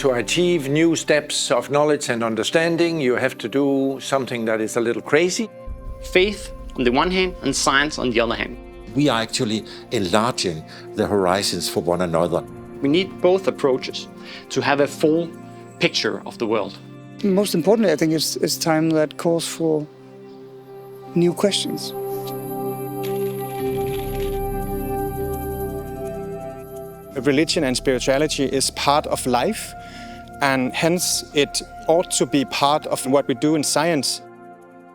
to achieve new steps of knowledge and understanding, you have to do something that is a little crazy. Faith on the one hand and science on the other hand. We are actually enlarging the horizons for one another. We need both approaches to have a full picture of the world. Most importantly, I think it's time that calls for new questions. Religion and spirituality is part of life, and hence it ought to be part of what we do in science.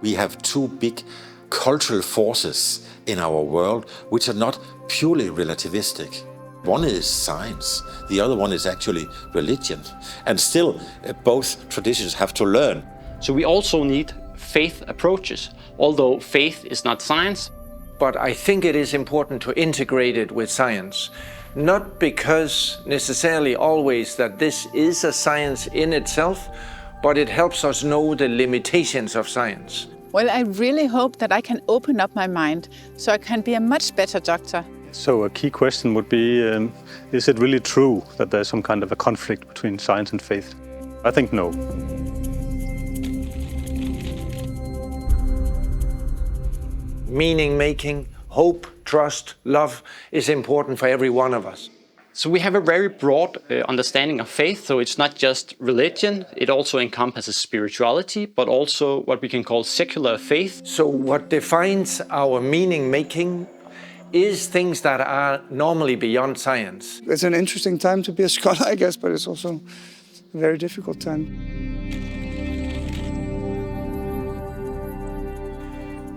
We have two big cultural forces in our world which are not purely relativistic. One is science, the other one is actually religion. And still, both traditions have to learn. So we also need faith approaches, although faith is not science. But I think it is important to integrate it with science. Not because necessarily always that this is a science in itself, but it helps us know the limitations of science. Well, I really hope that I can open up my mind so I can be a much better doctor. So a key question would be, is it really true that there's some kind of a conflict between science and faith? I think no. Meaning making, hope, trust, love is important for every one of us. So we have a very broad understanding of faith, so it's not just religion, it also encompasses spirituality, but also what we can call secular faith. So what defines our meaning making is things that are normally beyond science. It's an interesting time to be a scholar, I guess, but it's also a very difficult time.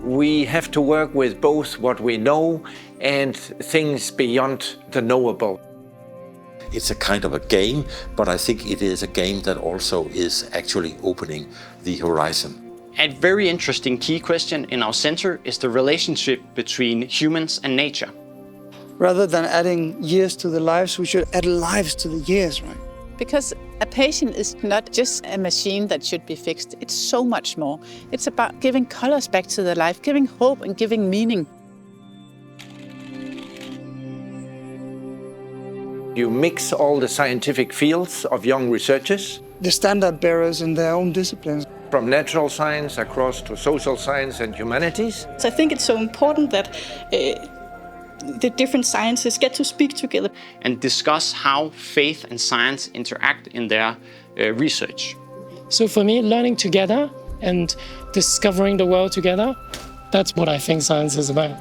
We have to work with both what we know and things beyond the knowable. It's a kind of a game, but I think it is a game that also is actually opening the horizon. A very interesting key question in our center is the relationship between humans and nature. Rather than adding years to the lives, we should add lives to the years, right? Because a patient is not just a machine that should be fixed. It's so much more. It's about giving colors back to their life, giving hope and giving meaning. You mix all the scientific fields of young researchers. The standard bearers in their own disciplines. From natural science across to social science and humanities. So I think it's so important that the different sciences get to speak together. And discuss how faith and science interact in their research. So for me, learning together and discovering the world together, that's what I think science is about.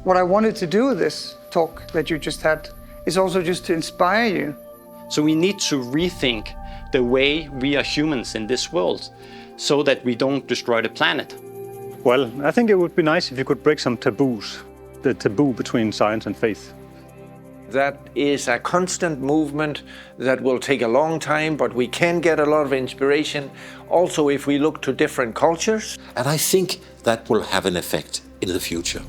What I wanted to do with this talk that you just had is also just to inspire you. So we need to rethink the way we are humans in this world so that we don't destroy the planet. Well, I think it would be nice if you could break some taboos, the taboo between science and faith. That is a constant movement that will take a long time, but we can get a lot of inspiration also if we look to different cultures. And I think that will have an effect in the future.